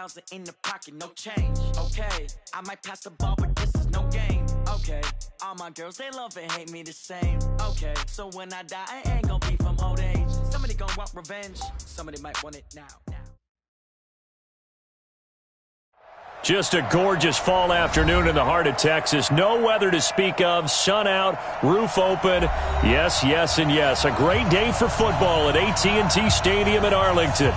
$1,000 in the pocket, no change. Okay, I might pass the ball, but this is no game. Okay, all my girls, they love and hate me the same. Okay, so when I die, I ain't gonna be from old age. Somebody gonna want revenge, somebody might want it now. Just a gorgeous fall afternoon in the heart of Texas. No weather to speak of. Sun out, roof open. Yes, yes, and yes. A great day for football at AT&T Stadium in Arlington.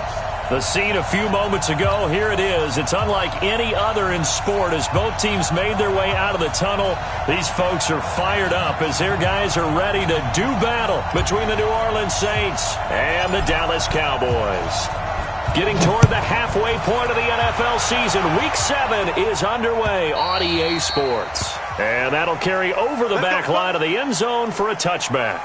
The scene a few moments ago, here it is. It's unlike any other in sport as both teams made their way out of the tunnel. These folks are fired up as their guys are ready to do battle between the New Orleans Saints and the Dallas Cowboys. Getting toward the halfway point of the NFL season, Week 7 is underway on EA Sports. And that'll carry over the back line of the end zone for a touchback.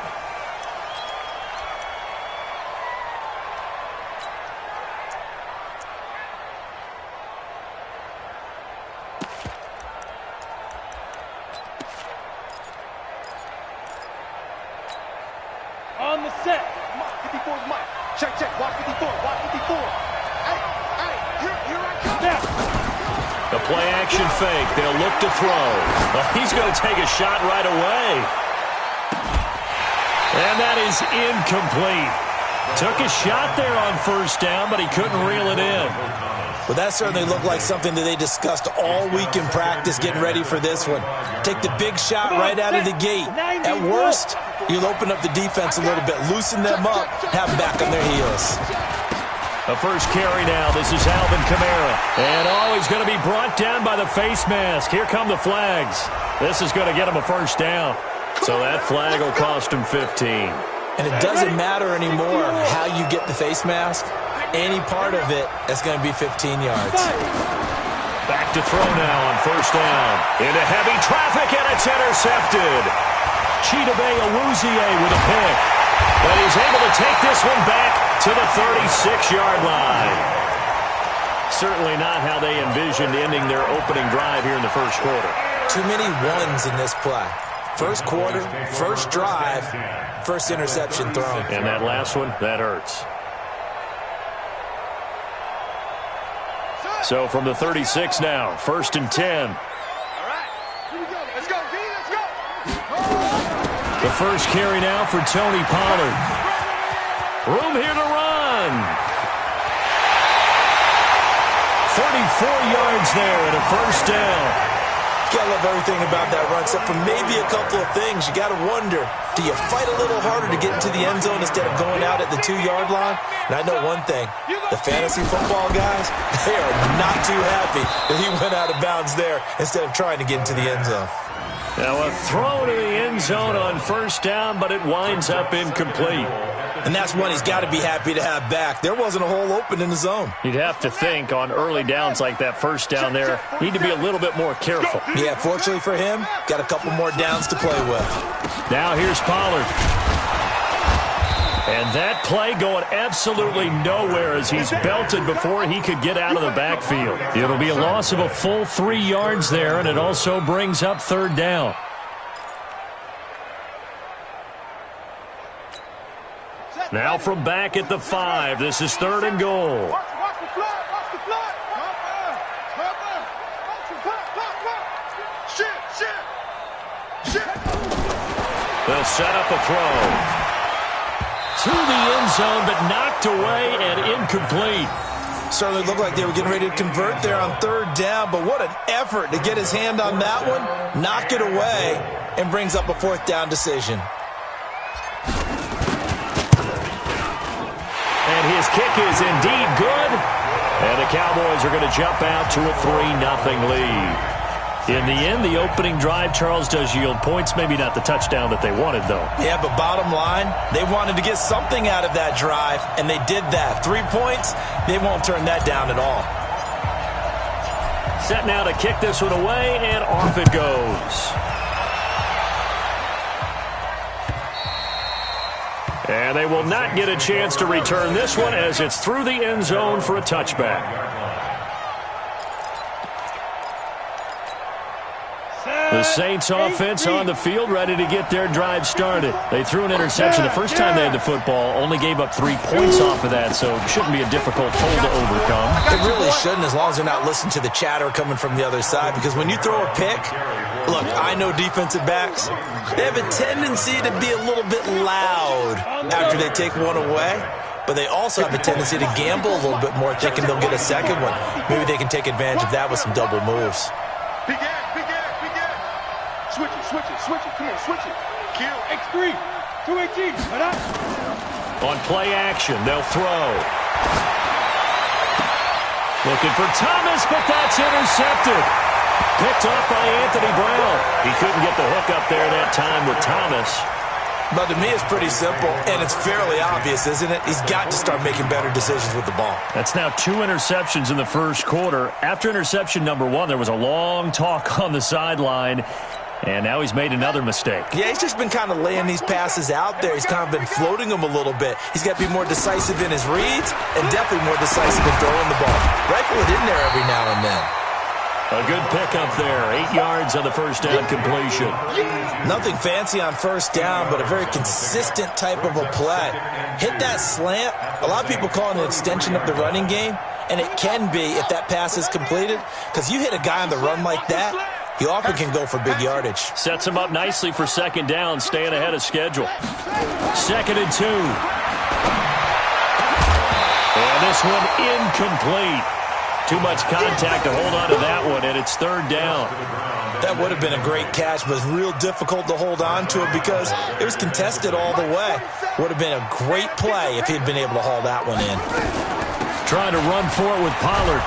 On the set, Mark 54 is Mike. Check, watch 54, watch 54. Hey, here I come. Now. The play action fake, they'll look to throw. Well, he's going to take a shot right away. And that is incomplete. Took a shot there on first down, but he couldn't reel it in. Well, that certainly looked like something that they discussed all week in practice getting ready for this one. Take the big shot right out of the gate. At worst, you'll open up the defense a little bit, loosen them up, have them back on their heels. The first carry now. This is Alvin Kamara. And he's going to be brought down by the face mask. Here come the flags. This is going to get him a first down. So that flag will cost him 15. And it doesn't matter anymore how you get the face mask. Any part of it is going to be 15 yards. Back to throw now on first down. Into heavy traffic, and it's intercepted. Chidobe Awuzie with a pick. But he's able to take this one back to the 36-yard line. Certainly not how they envisioned ending their opening drive here in the first quarter. Too many ones in this play. First quarter, first drive, first interception thrown. And that last one, that hurts. So from the 36 now, 1st and 10. All right, here we go. Let's go, B, let's go. The first carry now for Tony Pollard. Room here to run. 34 yards there and a first down. You gotta love everything about that run, except for maybe a couple of things. You gotta wonder, do you fight a little harder to get into the end zone instead of going out at the 2-yard line? And I know one thing, the fantasy football guys, they are not too happy that he went out of bounds there instead of trying to get into the end zone. Now a throw to the end zone on first down, but it winds up incomplete. And that's one he's got to be happy to have back. There wasn't a hole open in the zone. You'd have to think on early downs like that first down there, need to be a little bit more careful. Yeah, fortunately for him, got a couple more downs to play with. Now here's Pollard. And that play going absolutely nowhere as he's belted before he could get out of the backfield. It'll be a loss of a full 3 yards there, and it also brings up 3rd down. Now from back at the 5, this is 3rd and goal. Watch the flag, watch the flag. Shit. They'll set up a throw. To the end zone, but knocked away and incomplete. Certainly looked like they were getting ready to convert there on 3rd down, but what an effort to get his hand on that one, knock it away, and brings up a 4th down decision. And his kick is indeed good. And the Cowboys are going to jump out to a 3-0 lead. In the end, the opening drive, Charles, does yield points. Maybe not the touchdown that they wanted, though. Yeah, but bottom line, they wanted to get something out of that drive, and they did that. 3 points, they won't turn that down at all. Set now to kick this one away, and off it goes. And they will not get a chance to return this one as it's through the end zone for a touchback. Set. The Saints offense on the field, ready to get their drive started. They threw an interception the first time they had the football, only gave up 3 points off of that, so it shouldn't be a difficult hole to overcome. It really shouldn't, as long as they're not listening to the chatter coming from the other side, because when you throw a pick, look, I know defensive backs, they have a tendency to be a little bit loud after they take one away, but they also have a tendency to gamble a little bit more, thinking they'll get a second one. Maybe they can take advantage of that with some double moves. Big ass. Switch it. Come on, switch it. Kill. X3. 218. On play action, they'll throw. Looking for Thomas, but that's intercepted. Picked off by Anthony Brown. He couldn't get the hook up there that time with Thomas. But to me, it's pretty simple, and it's fairly obvious, isn't it? He's got to start making better decisions with the ball. That's now 2 interceptions in the first quarter. After interception number 1, there was a long talk on the sideline, and now he's made another mistake. Yeah, he's just been kind of laying these passes out there. He's kind of been floating them a little bit. He's got to be more decisive in his reads and definitely more decisive in throwing the ball. Rifle it in there every now and then. A good pickup there. 8 yards on the first down completion. Nothing fancy on first down, but a very consistent type of a play. Hit that slant. A lot of people call it an extension of the running game, and it can be if that pass is completed, because you hit a guy on the run like that, he often can go for big yardage. Sets him up nicely for second down, staying ahead of schedule. 2nd and 2. And this one incomplete. Too much contact to hold on to that one, and it's 3rd down. That would have been a great catch, but it was real difficult to hold on to it because it was contested all the way. Would have been a great play if he'd been able to haul that one in. Trying to run for it with Pollard.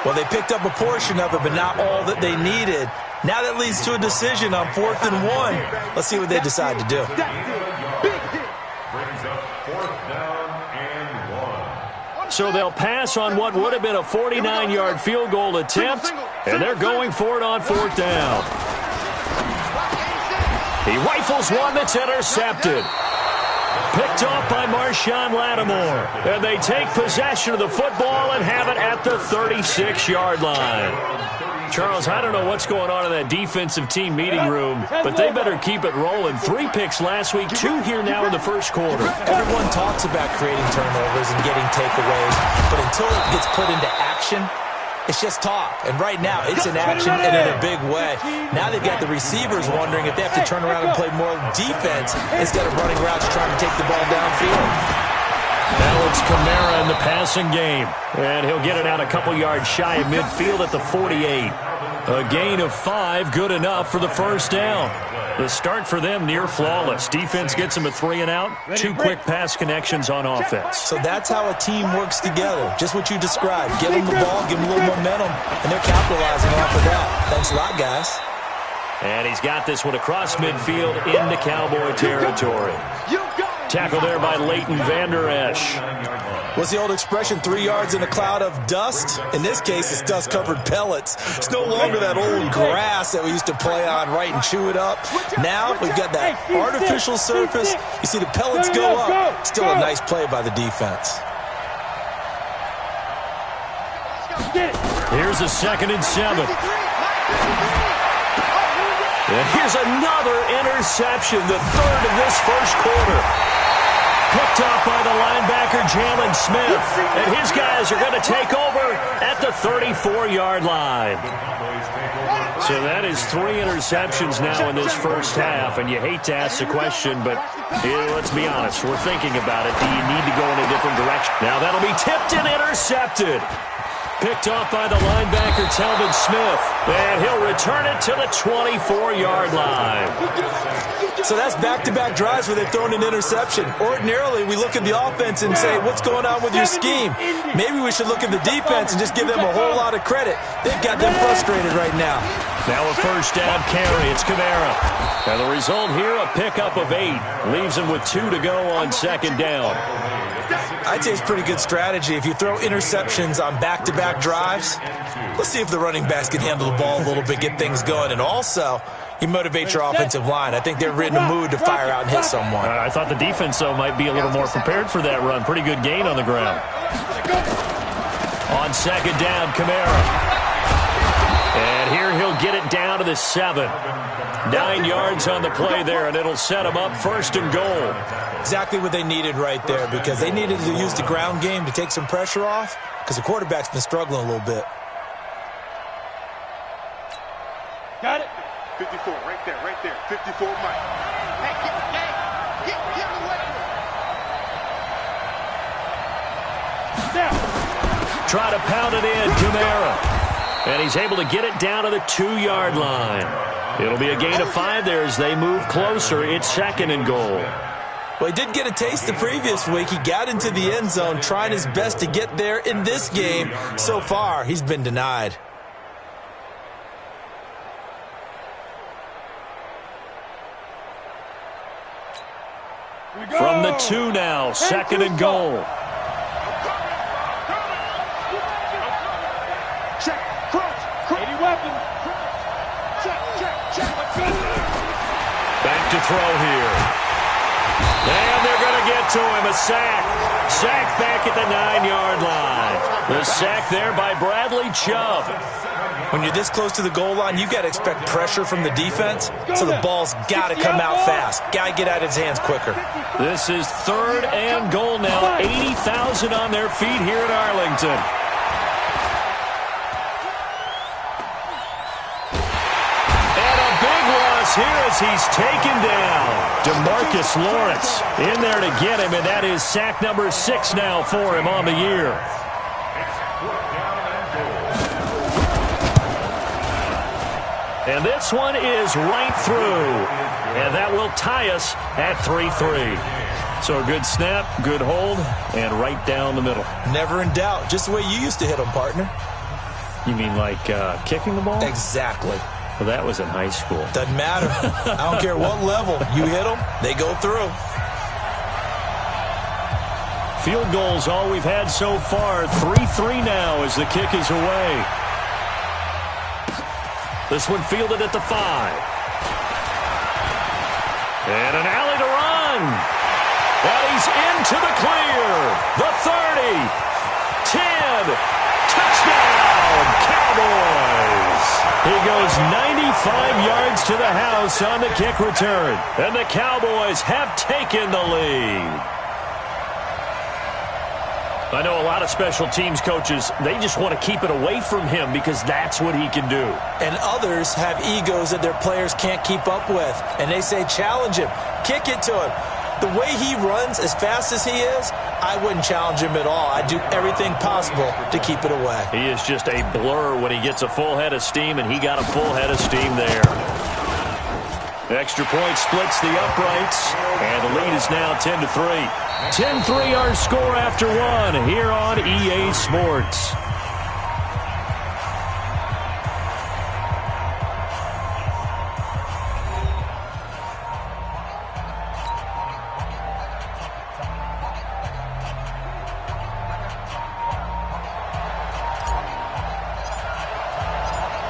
Well, they picked up a portion of it, but not all that they needed. Now that leads to a decision on 4th and 1. Let's see what they decide to do. So they'll pass on what would have been a 49-yard field goal attempt, and they're going for it on 4th down. He rifles one that's intercepted. Picked off by Marshawn Lattimore. And they take possession of the football and have it at the 36-yard line. Charles, I don't know what's going on in that defensive team meeting room, but they better keep it rolling. 3 picks last week, 2 here now in the first quarter. Everyone talks about creating turnovers and getting takeaways, but until it gets put into action, it's just talk. And right now, it's in action and in a big way. Now they've got the receivers wondering if they have to turn around and play more defense instead of running routes trying to take the ball downfield. Alex Kamara in the passing game. And he'll get it out a couple yards shy of midfield at the 48. A gain of 5, good enough for the first down. The start for them near flawless. Defense gets them a 3 and out. 2 quick pass connections on offense. So that's how a team works together. Just what you described. Give them the ball, give them a little momentum, and they're capitalizing off of that. Thanks a lot, guys. And he's got this one across midfield into Cowboy territory. Tackle there by Leighton Vander Esch. What's the old expression, 3 yards in a cloud of dust? In this case, it's dust-covered pellets. It's no longer that old grass that we used to play on, right, and chew it up. Now we've got that artificial surface. You see the pellets go up. Still a nice play by the defense. Here's a 2nd and 7. And here's another interception, the 3rd of this first quarter. Picked off by the linebacker, Jalen Smith. And his guys are going to take over at the 34-yard line. So that is 3 interceptions now in this first half. And you hate to ask the question, but let's be honest. We're thinking about it. Do you need to go in a different direction? Now that'll be tipped and intercepted. Picked off by the linebacker, Telvin Smith. And he'll return it to the 24-yard line. So that's back-to-back drives where they've thrown an interception. Ordinarily, we look at the offense and say, what's going on with your scheme? Maybe we should look at the defense and just give them a whole lot of credit. They've got them frustrated right now. Now a first down carry. It's Kamara. And the result here, a pickup of 8. Leaves him with 2 to go on 2nd down. I'd say it's pretty good strategy. If you throw interceptions on back-to-back drives, let's see if the running backs can handle the ball a little bit, get things going, and also you motivate your offensive line. I think they're in a mood to fire out and hit someone. I thought the defense, though, might be a little more prepared for that run. Pretty good gain on the ground. On 2nd down, Kamara. And here he'll get it down to the 7. 9 yards on the play there, and it'll set him up 1st and goal. Exactly what they needed right there, because they needed to use the ground game to take some pressure off, because the quarterback's been struggling a little bit. Got it. 54, right there, 54, Mike. Hey, get away. Now. Try to pound it in, Kamara. And he's able to get it down to the 2-yard line. It'll be a gain of 5 there as they move closer. It's 2nd and goal. Well, he did get a taste the previous week. He got into the end zone, trying his best to get there in this game. So far, he's been denied. From the 2 now, 2nd and goal. Check, crunch, 80 weapons. Check. Back to throw here. And they're going to get to him. A sack. Sack back at the 9-yard line. The sack there by Bradley Chubb. When you're this close to the goal line, you got to expect pressure from the defense, so the ball's got to come out fast. Got to get out of his hands quicker. This is 3rd and goal now. 80,000 on their feet here at Arlington. And a big loss here as he's taken down. DeMarcus Lawrence in there to get him, and that is sack number 6 now for him on the year. And this one is right through. And that will tie us at 3-3. So a good snap, good hold, and right down the middle. Never in doubt. Just the way you used to hit them, partner. You mean like kicking the ball? Exactly. Well, that was in high school. Doesn't matter. I don't care what level. You hit them, they go through. Field goals all we've had so far. 3-3 now as the kick is away. This one fielded at the 5. And an alley to run. But he's into the clear. The 30. 10. Touchdown, Cowboys. He goes 95 yards to the house on the kick return. And the Cowboys have taken the lead. I know a lot of special teams coaches, they just want to keep it away from him because that's what he can do. And others have egos that their players can't keep up with. And they say, challenge him, kick it to him. The way he runs as fast as he is, I wouldn't challenge him at all. I'd do everything possible to keep it away. He is just a blur when he gets a full head of steam, and he got a full head of steam there. Extra point splits the uprights, and the lead is now 10-3. 10-3 our score after 1 here on EA Sports.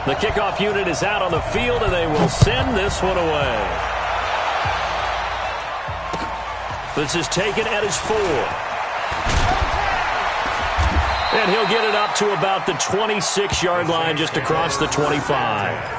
The kickoff unit is out on the field, and they will send this one away. This is taken at his 4. And he'll get it up to about the 26-yard line, just across the 25.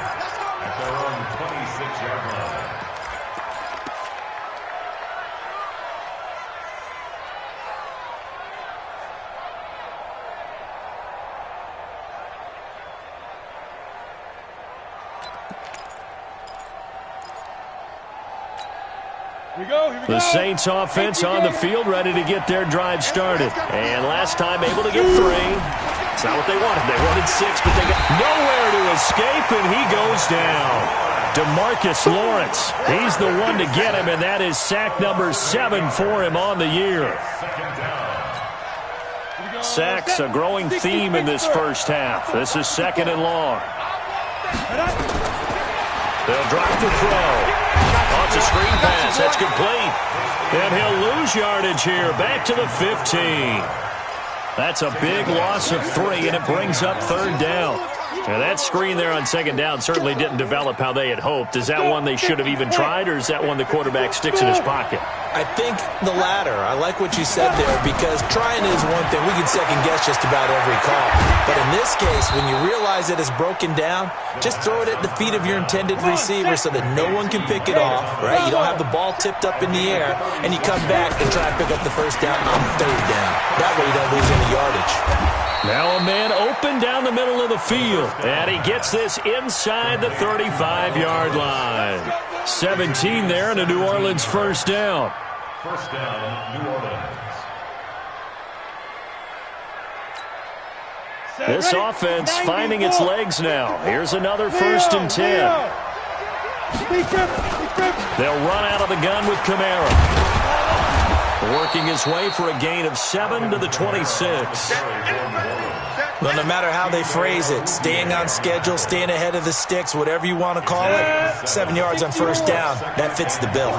The Saints offense on the field, ready to get their drive started. And last time able to get 3. It's not what they wanted. They wanted 6, but they got nowhere to escape, and he goes down. DeMarcus Lawrence, he's the one to get him, and that is sack number 7 for him on the year. Sacks, a growing theme in this first half. This is 2nd and long. They'll drop the throw. It's a screen pass. That's complete. And he'll lose yardage here. Back to the 15. That's a big loss of 3, and it brings up 3rd down. Now, that screen there on 2nd down certainly didn't develop how they had hoped. Is that one they should have even tried, or is that one the quarterback sticks in his pocket? I think the latter. I like what you said there, because trying is one thing. We can second-guess just about every call. But in In this case, when you realize it is broken down, just throw it at the feet of your intended receiver so that no one can pick it off, right? You don't have the ball tipped up in the air, and you come back and try to pick up the first down on third down. That way you don't lose any yardage. Now a man open down the middle of the field, and he gets this inside the 35-yard line. 17 there, and a New Orleans first down. First down, New Orleans. This offense finding its legs now. Here's another 1st and 10. They'll run out of the gun with Kamara. Working his way for a gain of 7 to the 26. Well, no matter how they phrase it, staying on schedule, staying ahead of the sticks, whatever you want to call it, 7 yards on first down, that fits the bill.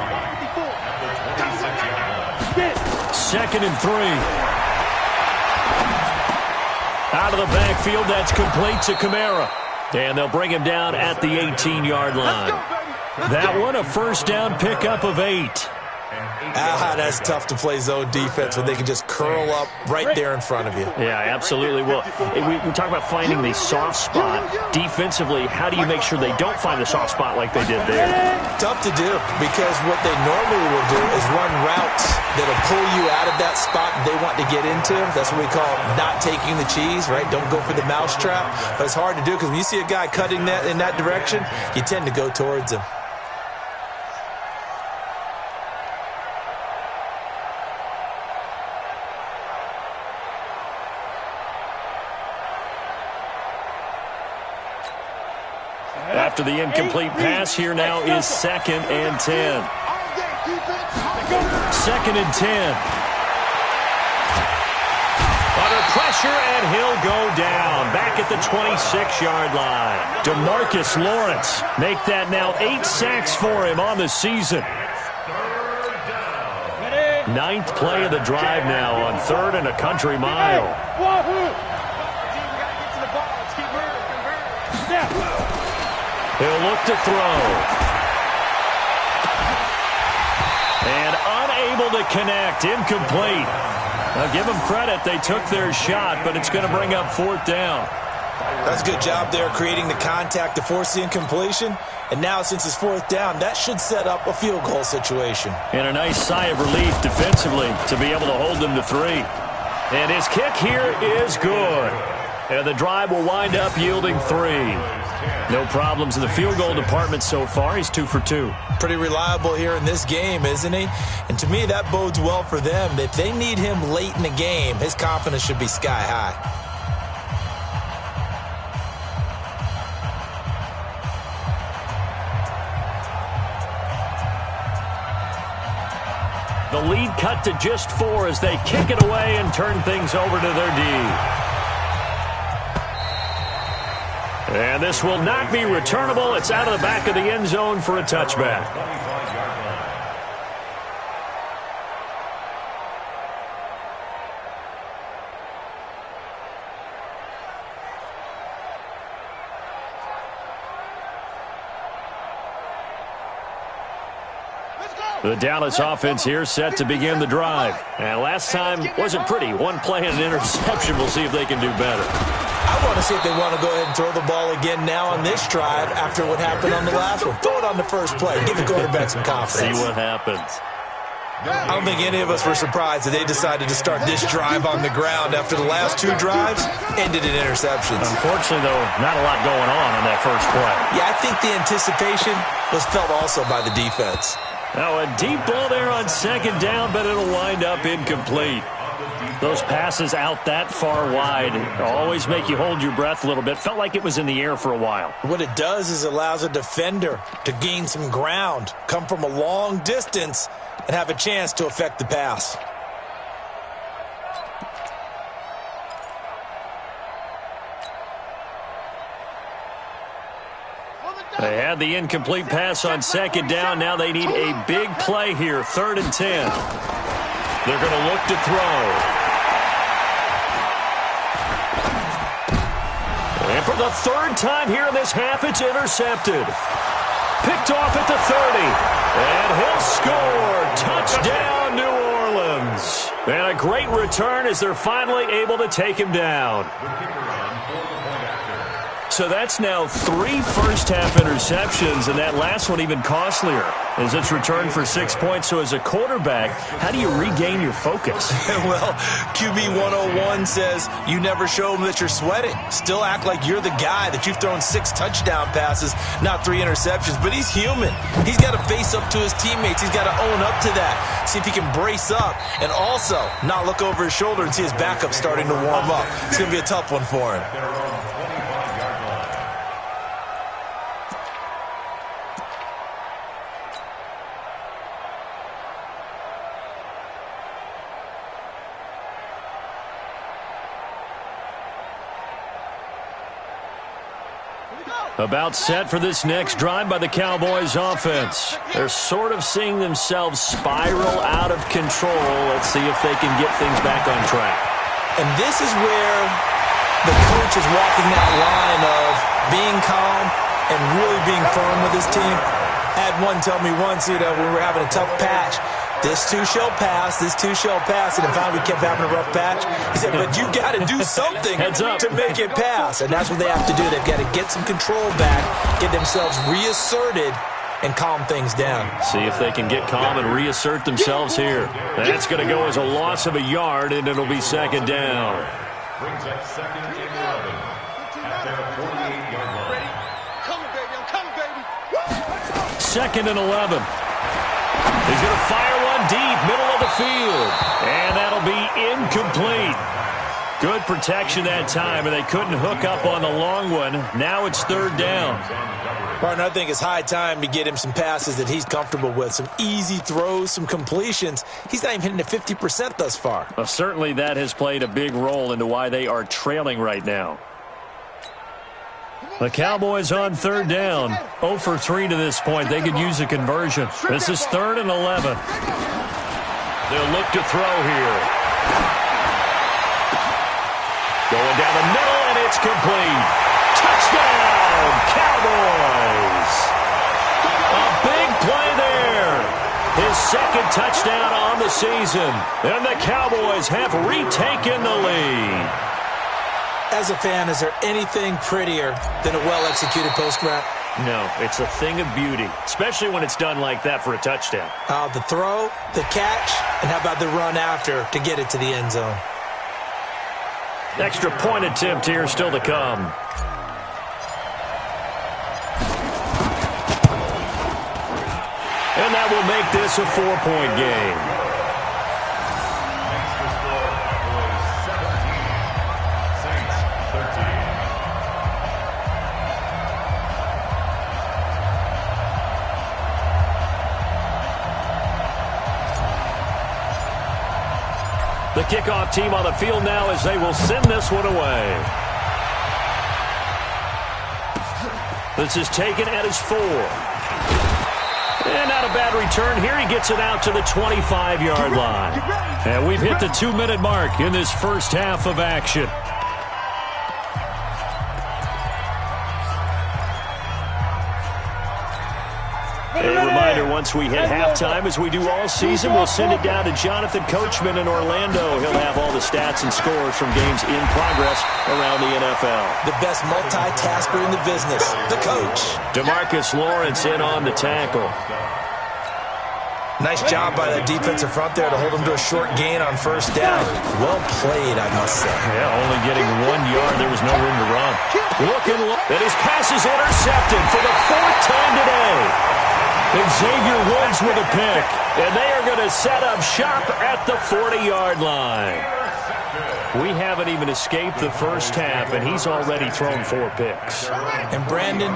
2nd and 3. Out of the backfield, that's complete to Kamara. And they'll bring him down at the 18-yard line. That one, a first down pickup of 8. That's tough to play zone defense when they can just curl up right there in front of you. Yeah, absolutely. Well, we talk about finding the soft spot. Defensively, how do you make sure they don't find the soft spot like they did there? Tough to do, because what they normally will do is run routes that'll pull you out of that spot they want to get into. That's what we call not taking the cheese, right? Don't go for the mousetrap. But it's hard to do because when you see a guy cutting that in that direction, you tend to go towards him. After the incomplete pass, here now is 2nd and 10. 2nd and 10. Under pressure, and he'll go down. Back at the 26-yard line. DeMarcus Lawrence make that now 8 sacks for him on the season. 9th play of the drive now on 3rd and a country mile. He'll look to throw. And unable to connect. Incomplete. Now give them credit. They took their shot, but it's going to bring up 4th down. That's a good job there creating the contact to force the incompletion. And now since it's 4th down, that should set up a field goal situation. And a nice sigh of relief defensively to be able to hold them to 3. And his kick here is good. And the drive will wind up yielding 3. No problems in the field goal department so far. He's 2 for 2. Pretty reliable here in this game, isn't he? And to me, that bodes well for them. If they need him late in the game, his confidence should be sky high. The lead cut to just 4 as they kick it away and turn things over to their D. And this will not be returnable. It's out of the back of the end zone for a touchback. The Dallas offense here set to begin the drive. And last time wasn't pretty. One play and an interception. We'll see if they can do better. I want to see if they want to go ahead and throw the ball again now on this drive after what happened on the last one. Throw it on the first play. Give the quarterback some confidence. See what happens. I don't think any of us were surprised that they decided to start this drive on the ground after the last 2 drives ended in interceptions. Unfortunately, though, not a lot going on that first play. Yeah, I think the anticipation was felt also by the defense. Now a deep ball there on 2nd down, but it'll wind up incomplete. Those passes out that far wide always make you hold your breath a little bit. Felt like it was in the air for a while. What it does is allows a defender to gain some ground, come from a long distance, and have a chance to affect the pass. They had the incomplete pass on 2nd down. Now they need a big play here, 3rd and 10. They're going to look to throw. And for the 3rd time here in this half, it's intercepted. Picked off at the 30. And he'll score. Touchdown, New Orleans. And a great return as they're finally able to take him down. So that's now 3 first-half interceptions, and that last one even costlier as it's returned for 6 points. So as a quarterback, how do you regain your focus? Well, QB 101 says you never show them that you're sweating. Still act like you're the guy, that you've thrown 6 touchdown passes, not 3 interceptions. But he's human. He's got to face up to his teammates. He's got to own up to that. See if he can brace up and also not look over his shoulder and see his backup starting to warm up. It's going to be a tough one for him. About set for this next drive by the Cowboys offense. They're sort of seeing themselves spiral out of control. Let's see if they can get things back on track. And this is where the coach is walking that line of being calm and really being firm with his team. I had one tell me once, when we were having a tough patch, this too shall pass, this too shall pass, and finally we kept having a rough patch. He said, but you got to do something to make it pass, and that's what they have to do. They've got to get some control back, get themselves reasserted, and calm things down. See if they can get calm and reassert themselves here. That's going to go as a loss of a yard, and it'll be second down. Brings up second and 11 at their 48-yard line. Coming, baby. I'm coming, baby. Second and 11. He's going to fire one deep, middle of the field. And that'll be incomplete. Good protection that time, and they couldn't hook up on the long one. Now it's third down. Partner, I think it's high time to get him some passes that he's comfortable with. Some easy throws, some completions. He's not even hitting at 50% thus far. Well, certainly that has played a big role into why they are trailing right now. The Cowboys on third down. 0 for 3 to this point. They could use a conversion. This is third and 11. They'll look to throw here. Going down the middle, and it's complete. Touchdown, Cowboys. A big play there. His second touchdown on the season. And the Cowboys have retaken the lead. As a fan, is there anything prettier than a well-executed post route? No, it's a thing of beauty, especially when it's done like that for a touchdown. The throw, the catch, and how about the run after to get it to the end zone? Extra point attempt here still to come. And that will make this a 4-point game. The kickoff team on the field now as they will send this one away. This is taken at his 4. And not a bad return here. He gets it out to the 25-yard line. And we've hit the 2-minute mark in this first half of action. A reminder, once we hit halftime, as we do all season, we'll send it down to Jonathan Coachman in Orlando. He'll have all the stats and scores from games in progress around the NFL. The best multitasker in the business, the coach. DeMarcus Lawrence in on the tackle. Nice job by that defensive front there to hold him to a short gain on first down. Well played, I must say. Yeah, only getting 1 yard. There was no room to run. Looking, and his pass is intercepted for the 4th time today. Xavier Woods with a pick, and they are going to set up shop at the 40-yard line. We haven't even escaped the first half, and he's already thrown 4 picks. And Brandon,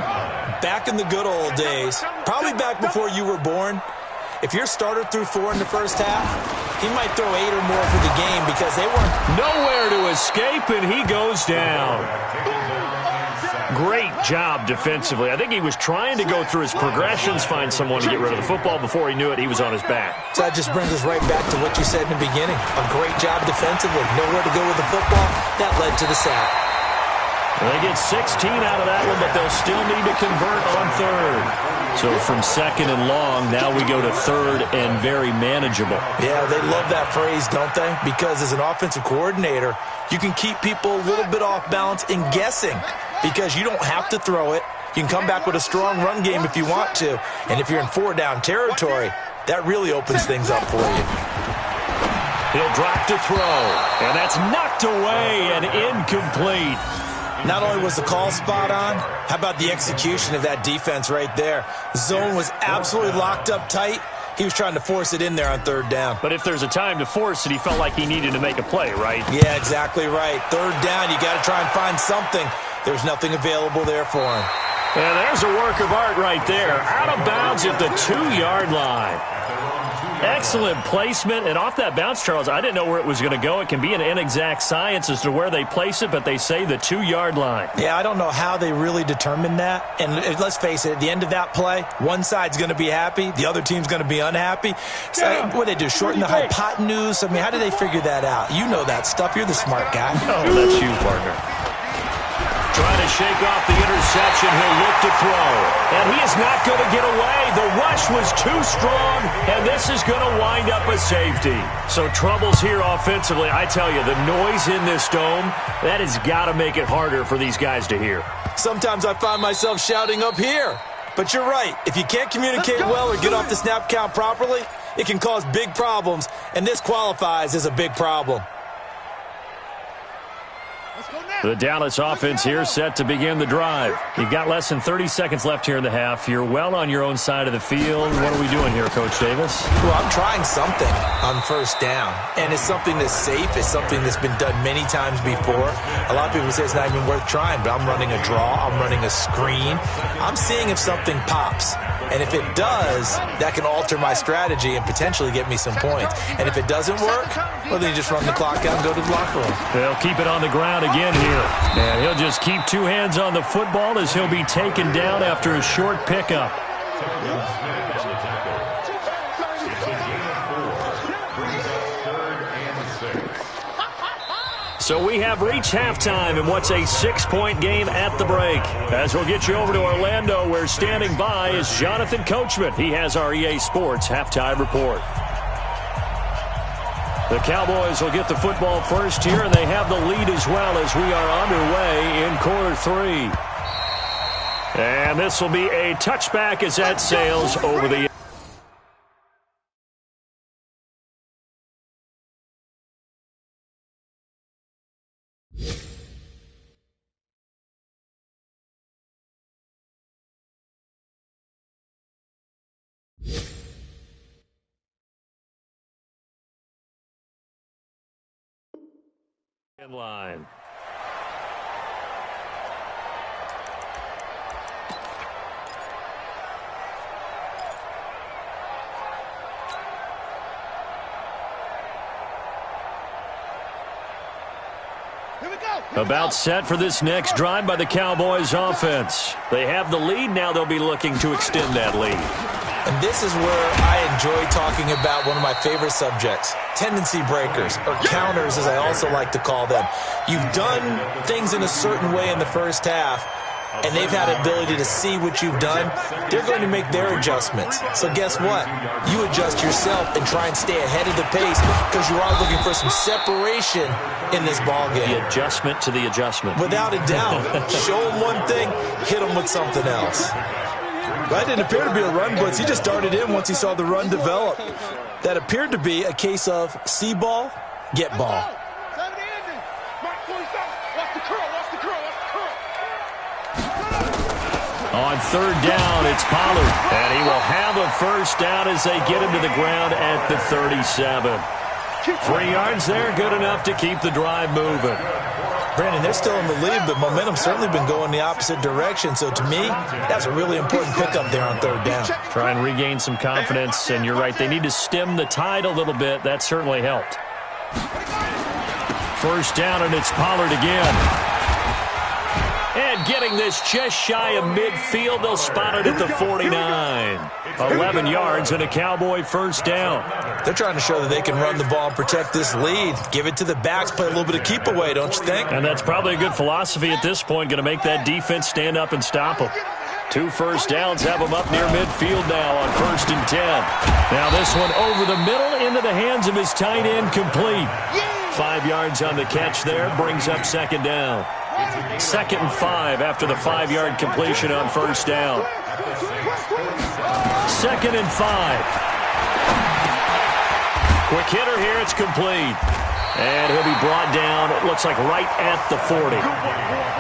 back in the good old days, probably back before you were born, if your starter threw 4 in the first half, he might throw 8 or more for the game because they weren't nowhere to escape, and he goes down. Great job defensively. I think he was trying to go through his progressions, find someone to get rid of the football. Before he knew it, he was on his back. So that just brings us right back to what you said in the beginning. A great job defensively. Nowhere to go with the football. That led to the sack. Well, they get 16 out of that one, but they'll still need to convert on third. So from 2nd and long, now we go to 3rd and very manageable. Yeah, they love that phrase, don't they? Because as an offensive coordinator, you can keep people a little bit off balance and guessing because you don't have to throw it. You can come back with a strong run game if you want to. And if you're in 4-down territory, that really opens things up for you. He'll drop to throw, and that's knocked away and incomplete. Not only was the call spot on, how about the execution of that defense right there? Zone was absolutely locked up tight. He was trying to force it in there on 3rd down. But if there's a time to force it, he felt like he needed to make a play, right? Yeah, exactly right. 3rd down, you got to try and find something. There's nothing available there for him. And there's a work of art right there. Out of bounds at the 2-yard line. Excellent placement, and off that bounce, Charles, I didn't know where it was going to go. It can be an inexact science as to where they place it, but they say the 2-yard line. Yeah, I don't know how they really determined that. And let's face it, at the end of that play, one side's going to be happy, the other team's going to be unhappy. So what do they do, shorten the hypotenuse? I mean, how do they figure that out? You know that stuff. You're the smart guy. Oh, that's you, partner. Trying to shake off the interception. He'll look to throw. And he is not going to get away. The rush was too strong, and this is going to wind up a safety. So troubles here offensively. I tell you, the noise in this dome, that has got to make it harder for these guys to hear. Sometimes I find myself shouting up here. But you're right. If you can't communicate well or get off the snap count properly, it can cause big problems, and this qualifies as a big problem. The Dallas offense here set to begin the drive. You've got less than 30 seconds left here in the half. You're well on your own side of the field. What are we doing here, Coach Davis? Well, I'm trying something on 1st down, and it's something that's safe. It's something that's been done many times before. A lot of people say it's not even worth trying, but I'm running a draw. I'm running a screen. I'm seeing if something pops. And if it does, that can alter my strategy and potentially get me some points. And if it doesn't work, well, then you just run the clock out and go to the locker room. They'll keep it on the ground again here. And he'll just keep 2 hands on the football as he'll be taken down after a short pickup. So we have reached halftime in what's a 6-point game at the break. As we'll get you over to Orlando, where standing by is Jonathan Coachman. He has our EA Sports halftime report. The Cowboys will get the football first here, and they have the lead as well as we are underway in quarter 3. And this will be a touchback as that sails over the line. About set for this next drive by the Cowboys offense. They have the lead. Now they'll be looking to extend that lead. And this is where I enjoy talking about one of my favorite subjects, tendency breakers, or counters as I also like to call them. You've done things in a certain way in the first half, and they've had the ability to see what you've done. They're going to make their adjustments. So guess what? You adjust yourself and try and stay ahead of the pace because you are looking for some separation in this ballgame. The adjustment to the adjustment. Without a doubt. Show them one thing, hit them with something else. That didn't appear to be a run blitz. He just darted in once he saw the run develop. That appeared to be a case of see ball, get ball. On 3rd down, it's Pollard. And he will have a first down as they get him to the ground at the 37. 3 yards there, good enough to keep the drive moving. Brandon, they're still in the lead, but momentum's certainly been going the opposite direction. So to me, that's a really important pickup there on 3rd down. Try and regain some confidence, and you're right, they need to stem the tide a little bit. That certainly helped. First down, and it's Pollard again. And getting this just shy of midfield, they'll spot it at the 49. 11 yards and a Cowboy first down. They're trying to show that they can run the ball and protect this lead. Give it to the backs, play a little bit of keep away, don't you think? And that's probably a good philosophy at this point, going to make that defense stand up and stop them. 2 first downs have them up near midfield now on 1st and 10. Now this one over the middle into the hands of his tight end, complete. 5 yards on the catch there, brings up 2nd down. 2nd and 5 after the 5-yard completion on 1st down. 2nd and 5. Quick hitter here, it's complete. And he'll be brought down, it looks like right at the 40.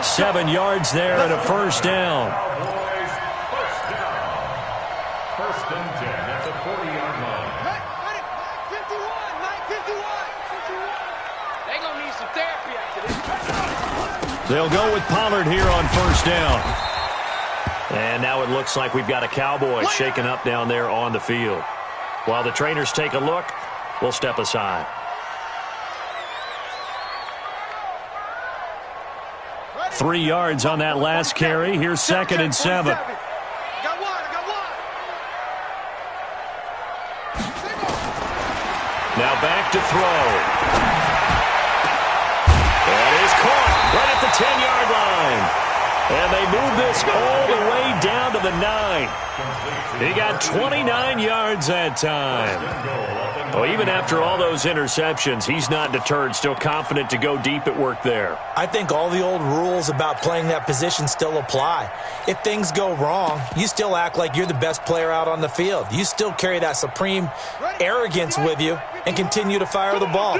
7 yards there and a 1st down. 1st and 10 at the 40-yard line. 51. They're going to need some therapy after this. They'll go with Pollard here on 1st down. And now it looks like we've got a Cowboy shaken up down there on the field. While the trainers take a look, we'll step aside. 3 yards on that last carry. Here's 2nd and 7. Got one. Now back to throw. That is caught right at the 10-yard line. And they move this all the way down to the 9. He got 29 yards that time. Well, even after all those interceptions, he's not deterred, still confident to go deep at work there. I think all the old rules about playing that position still apply. If things go wrong, you still act like you're the best player out on the field. You still carry that supreme arrogance with you and continue to fire the ball.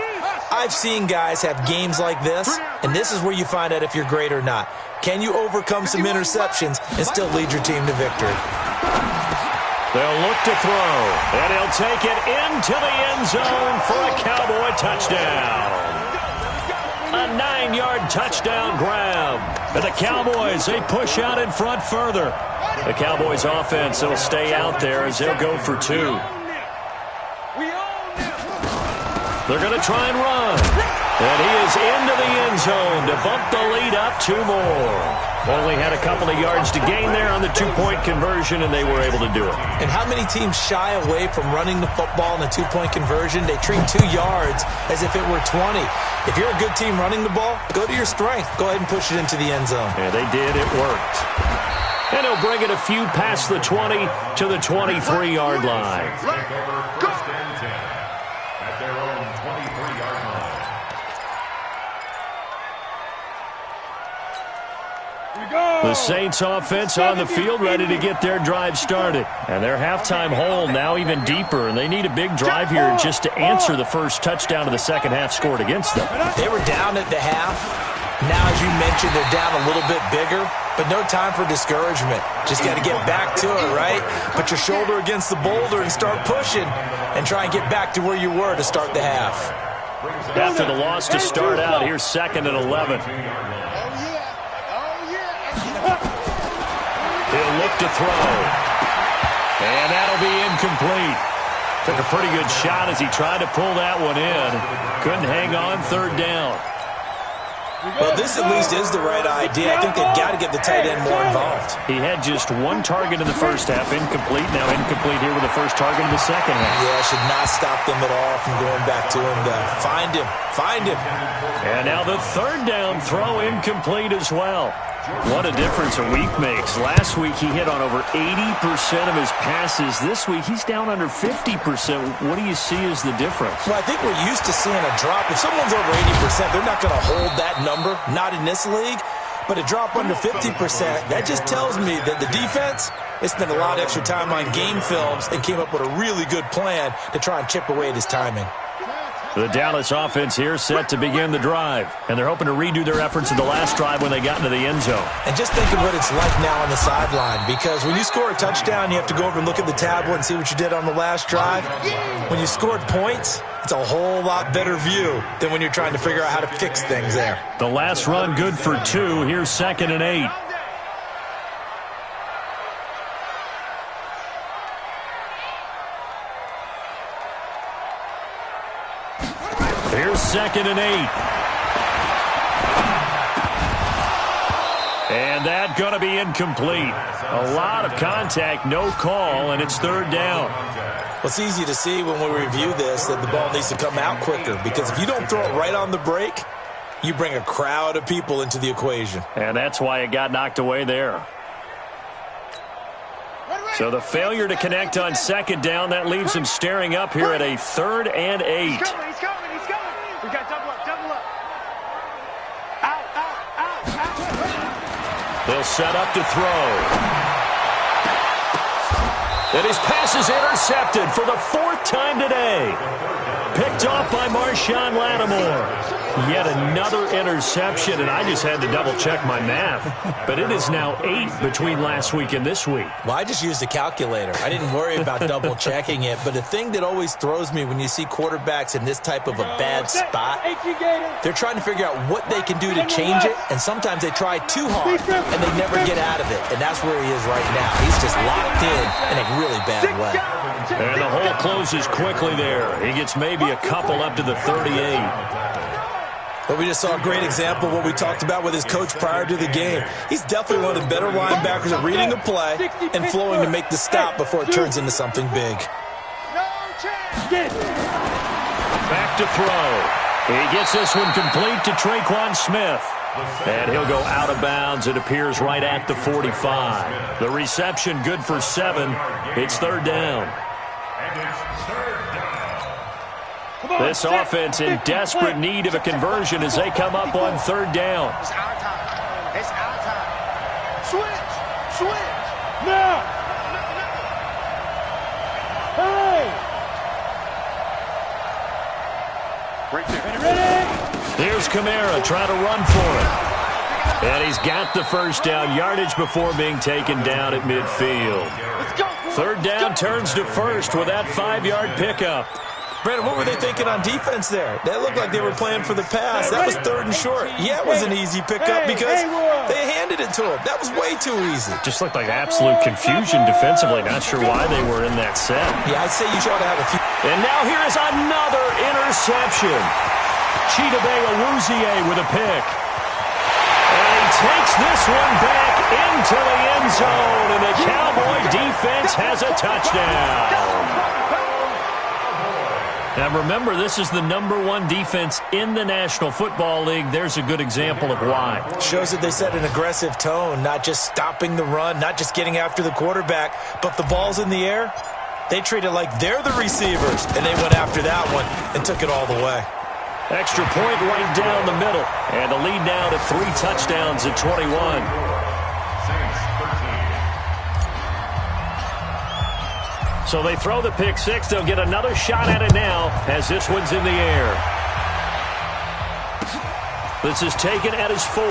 I've seen guys have games like this, and this is where you find out if you're great or not. Can you overcome some interceptions and still lead your team to victory? They'll look to throw, and he'll take it into the end zone for a Cowboy touchdown. A 9-yard touchdown grab. And the Cowboys, they push out in front further. The Cowboys offense will stay out there as they'll go for 2. They're going to try and run. And he is into the end zone to bump the lead up 2 more. Only had a couple of yards to gain there on the 2-point conversion, and they were able to do it. And how many teams shy away from running the football in the 2-point conversion? They treat 2 yards as if it were 20. If you're a good team running the ball, go to your strength. Go ahead and push it into the end zone. Yeah, they did. It worked. And he'll bring it a few past the 20 to the 23-yard line. Take over 1st and 10 at their own 23-yard line. The Saints offense on the field ready to get their drive started. And their halftime hole now even deeper, and they need a big drive here just to answer the first touchdown of the second half scored against them. They were down at the half. Now, as you mentioned, they're down a little bit bigger, but no time for discouragement. Just got to get back to it, right? Put your shoulder against the boulder and start pushing and try and get back to where you were to start the half. After the loss to start out, here's 2nd and 11. He'll look to throw. And that'll be incomplete. Took a pretty good shot as he tried to pull that one in. Couldn't hang on 3rd down. Well, this at least is the right idea. I think they've got to get the tight end more involved. He had just 1 target in the first half, incomplete. Now incomplete here with the first target in the second half. Yeah, should not stop them at all from going back to him. Find him. And now the 3rd down throw incomplete as well. What a difference a week makes. Last week he hit on over 80% of his passes. This week he's down under 50%. What do you see as the difference? Well, I think we're used to seeing a drop. If someone's over 80%, they're not going to hold that number. Not in this league. But a drop under 50%, that just tells me that the defense, they spent a lot of extra time on game films and came up with a really good plan to try and chip away at his timing. The Dallas offense here set to begin the drive. And they're hoping to redo their efforts in the last drive when they got into the end zone. And just think of what it's like now on the sideline. Because when you score a touchdown, you have to go over and look at the tablet and see what you did on the last drive. When you scored points, it's a whole lot better view than when you're trying to figure out how to fix things there. The last run good for 2. Here's 2nd and 8. Here's 2nd and 8. And that's going to be incomplete. A lot of contact, no call, and it's 3rd down. Well, it's easy to see when we review this that the ball needs to come out quicker, because if you don't throw it right on the break, you bring a crowd of people into the equation. And that's why it got knocked away there. So the failure to connect on second down, that leaves him staring up here at a 3rd and 8. He's coming. We got double up. Out. They'll set up to throw. And his pass is intercepted for the 4th time today. Picked off by Marshawn Lattimore. Yet another interception, and I just had to double-check my math. But it is now 8 between last week and this week. Well, I just used a calculator. I didn't worry about double-checking it. But the thing that always throws me when you see quarterbacks in this type of a bad spot, they're trying to figure out what they can do to change it, and sometimes they try too hard, and they never get out of it. And that's where he is right now. He's just locked in a really bad way. And the hole closes quickly there. He gets maybe a couple up to the 38. But we just saw a great example of what we talked about with his coach prior to the game. He's definitely one of the better linebackers at reading the play and flowing to make the stop before it turns into something big. Back to throw. He gets this one complete to Traquan Smith. And he'll go out of bounds. It appears right at the 45. The reception good for 7. It's 3rd down. This offense in desperate need of a conversion as they come up on 3rd down. It's our time. Switch. Now. Hey. Right there. Ready? Here's Kamara trying to run for it. And he's got the 1st down yardage before being taken down at midfield. 3rd down turns to 1st with that 5-yard pickup. Brandon, what were they thinking on defense there? That looked like they were playing for the pass. That was 3rd and short. Yeah, it was an easy pickup because they handed it to him. That was way too easy. Just looked like absolute confusion defensively. Not sure why they were in that set. Yeah, I'd say you should have a few. And now here is another interception. Chidobe Awuzie with a pick. And he takes this one back into the end zone, and the Cowboy defense has a touchdown. Now remember, this is the #1 defense in the National Football League. There's a good example of why. Shows that they set an aggressive tone, not just stopping the run, not just getting after the quarterback, but the ball's in the air. They treat it like they're the receivers, and they went after that one and took it all the way. Extra point right down the middle, and the lead now to 3 touchdowns at 21. So they throw the pick 6. They'll get another shot at it now as this one's in the air. This is taken at his 4.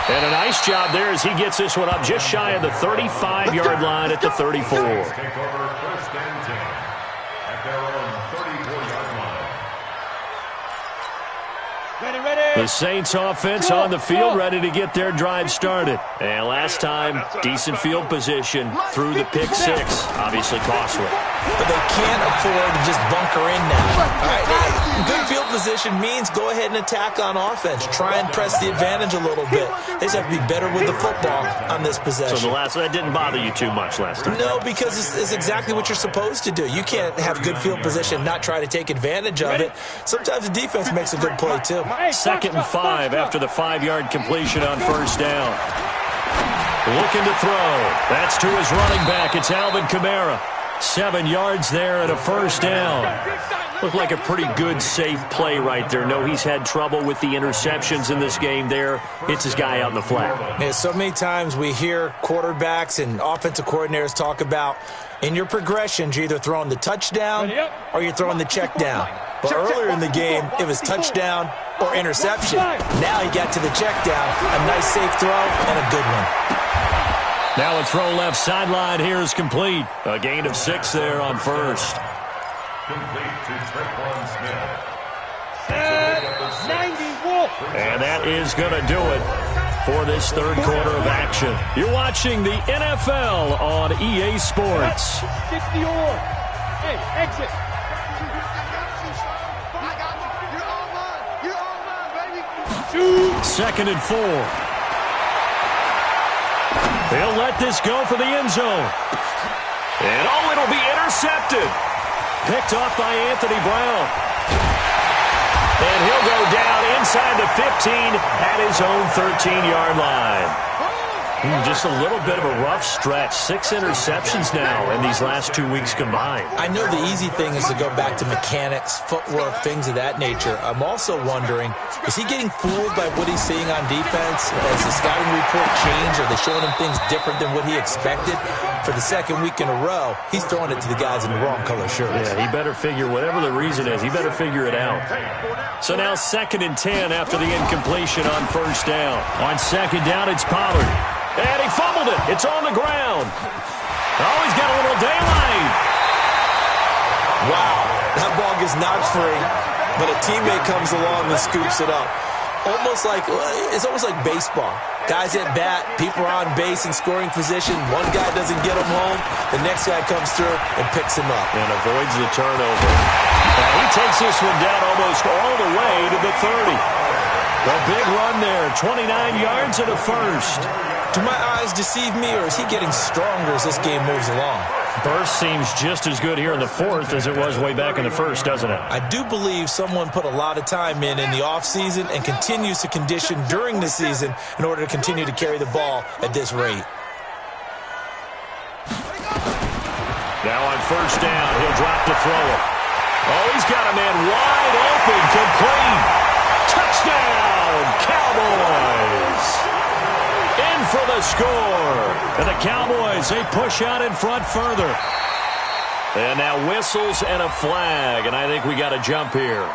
And a nice job there as he gets this one up just shy of the 35-yard line at the 34. Take over 1st and 10 at their own 34-yard line. The Saints offense on the field, ready to get their drive started. And last time, decent field position through the pick 6. Obviously costly. But they can't afford to just bunker in now. All right, good field position means go ahead and attack on offense. Try and press the advantage a little bit. They just have to be better with the football on this possession. So that didn't bother you too much last time? No, because it's exactly what you're supposed to do. You can't have good field position and not try to take advantage of it. Sometimes the defense makes a good play, too. 2nd and 5 after the 5-yard completion on 1st down. Looking to throw. That's to his running back. It's Alvin Kamara. 7 yards there and a 1st down. Looked like a pretty good, safe play right there. No, he's had trouble with the interceptions in this game there. Hits his guy out in the flat. Yeah, so many times we hear quarterbacks and offensive coordinators talk about in your progressions, you're either throwing the touchdown or you're throwing the check down. But earlier in the game, it was touchdown or interception. Now he got to the check down. A nice safe throw and a good one. Now a throw left sideline here is complete. A gain of 6 there on 1st. Complete to Traquan Smith. And that is going to do it for this 3rd quarter of action. You're watching the NFL on EA Sports. 60 or. Hey, exit. 2nd and 4. They'll let this go for the end zone. And it'll be intercepted. Picked off by Anthony Brown. And he'll go down inside the 15 at his own 13-yard line. Just a little bit of a rough stretch. 6 interceptions now in these last 2 weeks combined. I know the easy thing is to go back to mechanics, footwork, things of that nature. I'm also wondering, is he getting fooled by what he's seeing on defense? Has the scouting report changed? Are they showing him things different than what he expected? For the second week in a row, he's throwing it to the guys in the wrong color shirts. Yeah, he better figure, whatever the reason is, he better figure it out. So now 2nd and 10 after the incompletion on 1st down. On 2nd down, it's Pollard. And he fumbled it. It's on the ground. Oh, he's got a little daylight. Wow, that ball gets knocked free, but a teammate comes along and scoops it up. It's almost like baseball. Guys at bat, people are on base in scoring position. One guy doesn't get him home. The next guy comes through and picks him up. And avoids the turnover. And he takes this one down almost all the way to the 30. A big run there, 29 yards and a first. Do my eyes deceive me, or is he getting stronger as this game moves along? Burst seems just as good here in the 4th as it was way back in the 1st, doesn't it? I do believe someone put a lot of time in the offseason and continues to condition during the season in order to continue to carry the ball at this rate. Now on 1st down, he'll drop to throw it. Oh, he's got a man wide open, complete. Touchdown, Cowboys! In for the score. And the Cowboys, they push out in front further. And now whistles and a flag. And I think we got a jump here.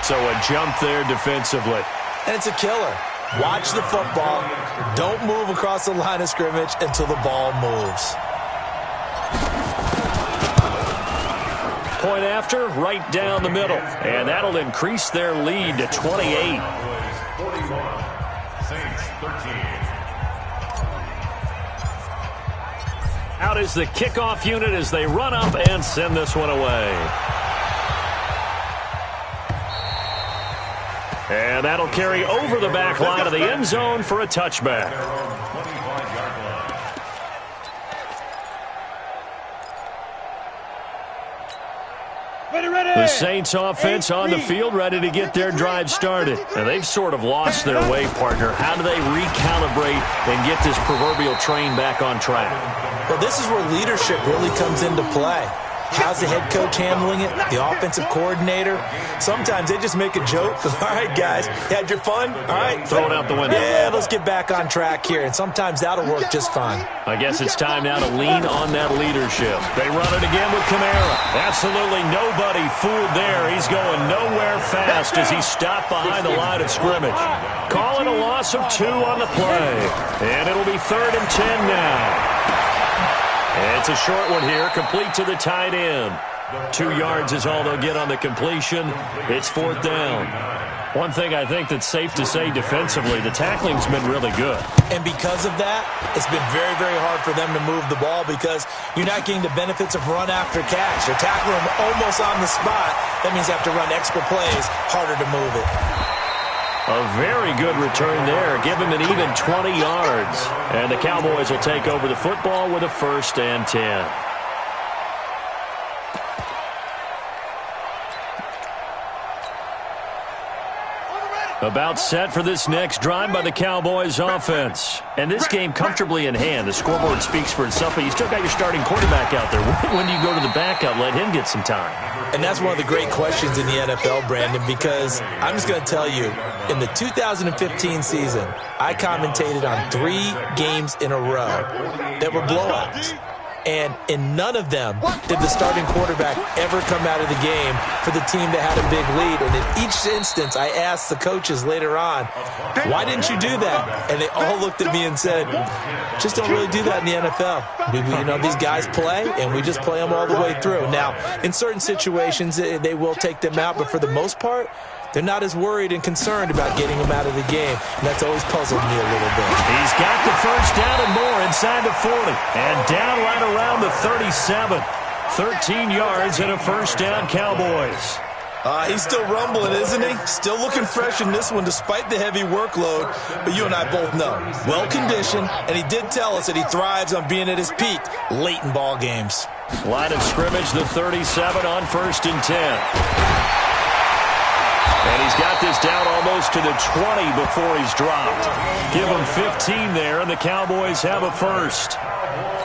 So a jump there defensively. And it's a killer. Watch the football. Don't move across the line of scrimmage until the ball moves. Point after, right down the middle. And that'll increase their lead to 28. Out is the kickoff unit as they run up and send this one away. And that'll carry over the back line of the end zone for a touchback. The Saints offense on the field, ready to get their drive started. And they've sort of lost their way, partner. How do they recalibrate and get this proverbial train back on track? Well, this is where leadership really comes into play. How's the head coach handling it? The offensive coordinator? Sometimes they just make a joke. All right, guys, you had your fun? All right. Throw it out the window. Yeah, let's get back on track here. And sometimes that'll work just fine. I guess it's time now to lean on that leadership. They run it again with Kamara. Absolutely nobody fooled there. He's going nowhere fast as he stopped behind the line of scrimmage. Calling a loss of 2 on the play. And it'll be 3rd and 10 now. And it's a short one here, complete to the tight end. 2 yards is all they'll get on the completion. It's 4th down. One thing I think that's safe to say defensively, the tackling's been really good. And because of that, it's been very, very hard for them to move the ball because you're not getting the benefits of run after catch. You're tackling them almost on the spot. That means you have to run extra plays, harder to move it. A very good return there. Give him an even 20 yards. And the Cowboys will take over the football with a 1st and 10. About set for this next drive by the Cowboys offense. And this game comfortably in hand. The scoreboard speaks for itself, but you still got your starting quarterback out there. When do you go to the backup, let him get some time? And that's one of the great questions in the NFL, Brandon, because I'm just going to tell you, in the 2015 season, I commentated on 3 games in a row that were blowouts. And in none of them did the starting quarterback ever come out of the game for the team that had a big lead. And in each instance, I asked the coaches later on, why didn't you do that? And they all looked at me and said, just don't really do that in the NFL. You know, these guys play, and we just play them all the way through. Now, in certain situations, they will take them out, but for the most part, they're not as worried and concerned about getting them out of the game, and that's always puzzled me a little bit. He's got the 1st down and more inside the 40, and down right around the 37. 13 yards and a 1st down, Cowboys. He's still rumbling, isn't he? Still looking fresh in this one despite the heavy workload, but you and I both know. Well-conditioned, and he did tell us that he thrives on being at his peak late in ball games. Line of scrimmage, the 37 on 1st and 10. And he's got this down almost to the 20 before he's dropped. Give him 15 there, and the Cowboys have a first.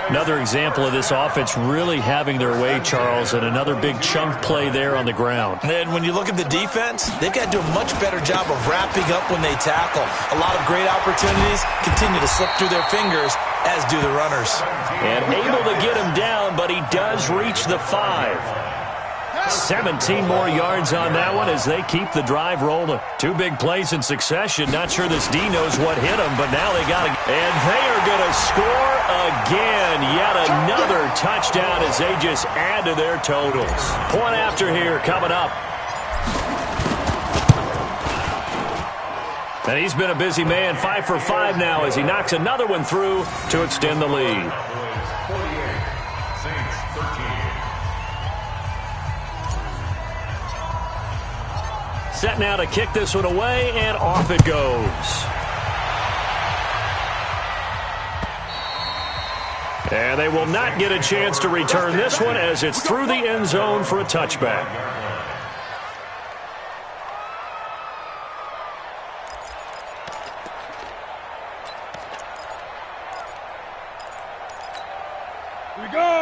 Another example of this offense really having their way, Charles, and another big chunk play there on the ground. And when you look at the defense, they've got to do a much better job of wrapping up when they tackle. A lot of great opportunities continue to slip through their fingers, as do the runners. And able to get him down, but he does reach the 5. 17 more yards on that one as they keep the drive rolling. Two big plays in succession. Not sure this D knows what hit them, but now they got to. And they are going to score again. Yet another touchdown as they just add to their totals. Point after here coming up. And he's been a busy man. 5 for 5 now as he knocks another one through to extend the lead. Set now to kick this one away, and off it goes. And they will not get a chance to return this one as it's through the end zone for a touchback.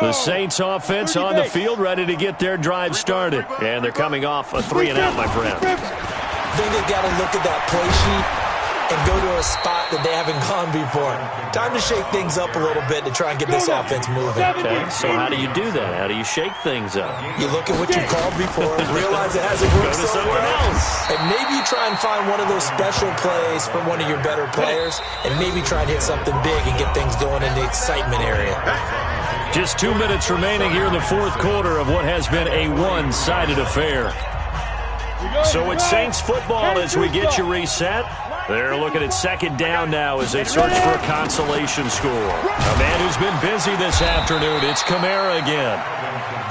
The Saints offense on the field, ready to get their drive started. And they're coming off a 3-and-out, my friend. I think they've got to look at that play sheet and go to a spot that they haven't gone before. Time to shake things up a little bit to try and get this offense moving. Okay, so how do you do that? How do you shake things up? You look at what you called before, realize it hasn't worked so well, and maybe you try and find one of those special plays from one of your better players, and maybe try and hit something big and get things going in the excitement area. Just 2 minutes remaining here in the fourth quarter of what has been a one-sided affair. So it's Saints football as we get you reset. They're looking at second down now as they search for a consolation score. A man who's been busy this afternoon, it's Kamara again.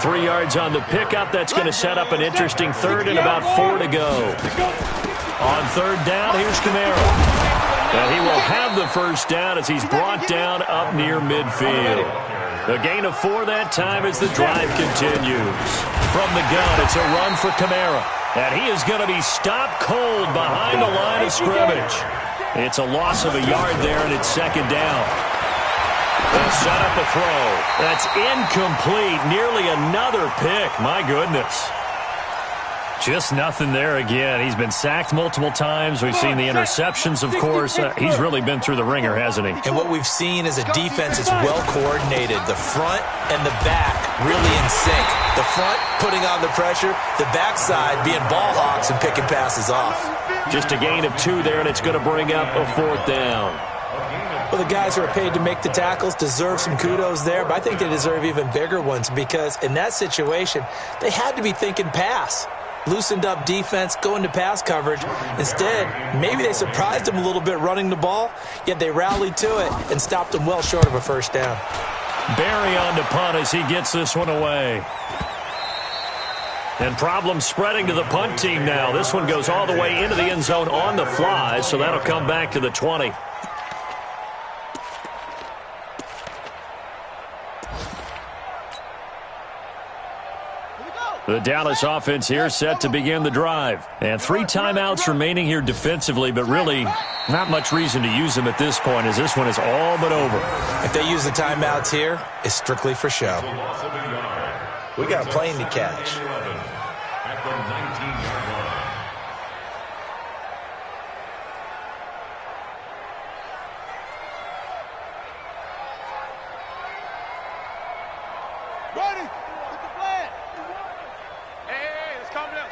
3 yards on the pickup. That's going to set up an interesting third and about 4 to go. On third down, here's Kamara. And he will have the first down as he's brought down up near midfield. The gain of 4 that time as the drive continues. From the gun, it's a run for Kamara. And he is going to be stopped cold behind the line of scrimmage. It's a loss of a yard there, and it's second down. They'll set up a throw. That's incomplete. Nearly another pick. My goodness. Just nothing there again. He's been sacked multiple times. We've seen the interceptions, of course. He's really been through the ringer, hasn't he? And what we've seen is a defense that's well coordinated. The front and the back really in sync. The front putting on the pressure, the backside being ball hawks and picking passes off. Just a gain of 2 there, and it's going to bring up a fourth down. Well, the guys who are paid to make the tackles deserve some kudos there, but I think they deserve even bigger ones because in that situation, they had to be thinking pass. Loosened up defense, going to pass coverage. Instead, maybe they surprised them a little bit running the ball, yet they rallied to it and stopped them well short of a first down. Barry on to punt as he gets this one away. And problems spreading to the punt team now. This one goes all the way into the end zone on the fly, so that'll come back to the 20. The Dallas offense here set to begin the drive. And 3 timeouts remaining here defensively, but really not much reason to use them at this point as this one is all but over. If they use the timeouts here, it's strictly for show. We got a plane to catch. At the 19-yard line. Ready? Get the flag. Hey, let's calm down.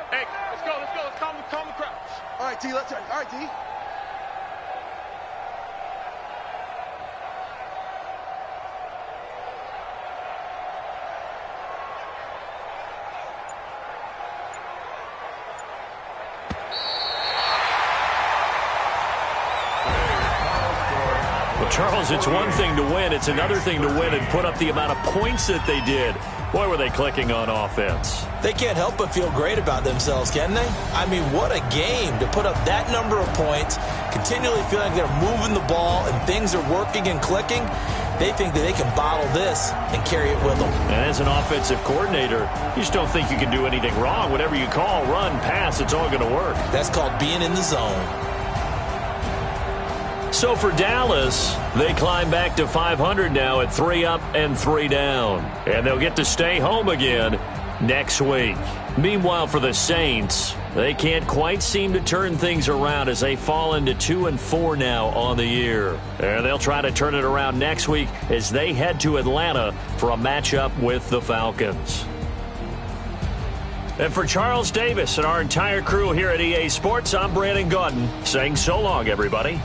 Hey, let's go. Let's calm the crowd. All right, T, let's turn. All right, T. Well, Charles, it's one thing to win. It's another thing to win and put up the amount of points that they did. Boy, were they clicking on offense. They can't help but feel great about themselves, can they? I mean, what a game to put up that number of points, continually feeling they're moving the ball and things are working and clicking. They think that they can bottle this and carry it with them. And as an offensive coordinator, you just don't think you can do anything wrong. Whatever you call, run, pass, it's all going to work. That's called being in the zone. So for Dallas, they climb back to 500 now at 3 up and 3 down. And they'll get to stay home again next week. Meanwhile, for the Saints, they can't quite seem to turn things around as they fall into 2-4 now on the year. And they'll try to turn it around next week as they head to Atlanta for a matchup with the Falcons. And for Charles Davis and our entire crew here at EA Sports, I'm Brandon Gaudin saying so long, everybody.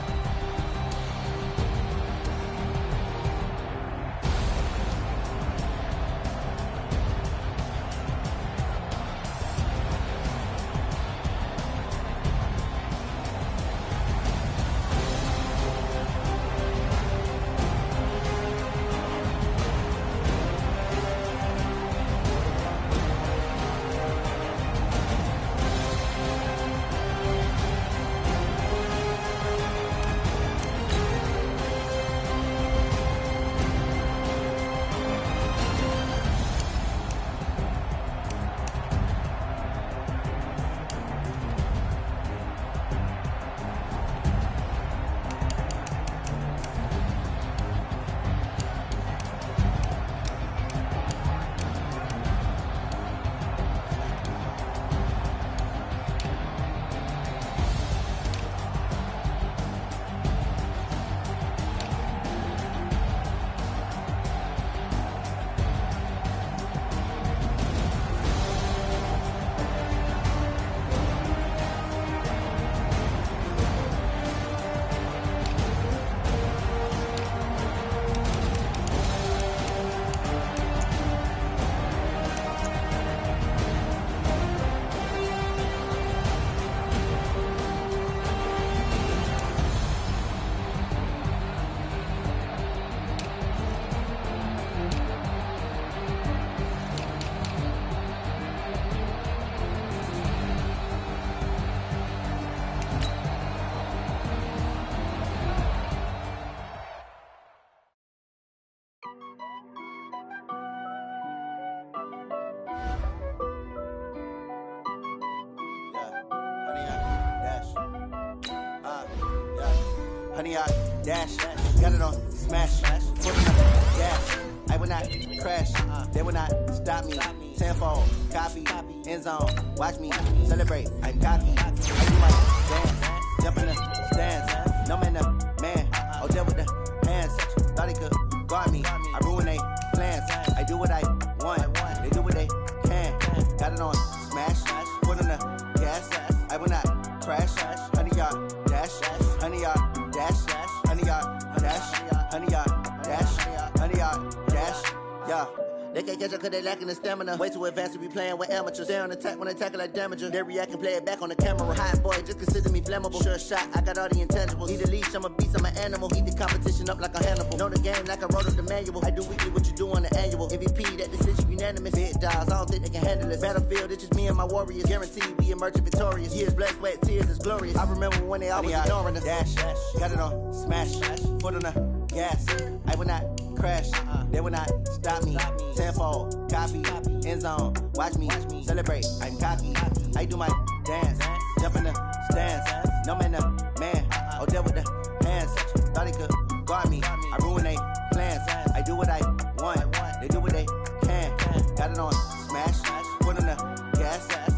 Honey, I dash, got it on smash, foot in the gas. I will not crash, they will not stop me. Tenfold, copy, end zone, watch me celebrate. I'm cocky, I do my dance, jump in the stands. No man, the man, oh, deal with the hands. Thought he could guard me, I ruin they plans. I do what I want, they do what they can. Got it on smash, foot in the gas. I will not crash, honey, y'all dash, honey, y'all. Dash, honey yard, dash, honey yard, dash, honey yard, dash, yeah. They can't catch up cause they lacking the stamina. Way too advanced to be playing with amateurs. Stay on attack when they tackle like damager. They react and play it back on the camera. Hot boy, just consider me flammable. Sure shot, I got all the intangibles. Need a leash, I'm a beast, I'm an animal. Eat the competition up like a Hannibal. Know the game like I wrote up the manual. I do weekly what you do on the annual. MVP, that decision unanimous. Big dogs, I don't think they can handle it. Battlefield, it's just me and my warriors. Guaranteed we emerge victorious. Years, blood, sweat, tears is glorious. I remember when they always ignoring us. Dash, got it on smash, foot on the gas. I will not crash, they will not stop me. Tenfold, copy, end zone, watch me celebrate. I'm cocky, I do my dance, jump in the stands. No man, the man, oh, deal with the hands. Thought he could guard me, I ruin they plans. I do what I want, they do what they can. Got it on smash, foot on the gas.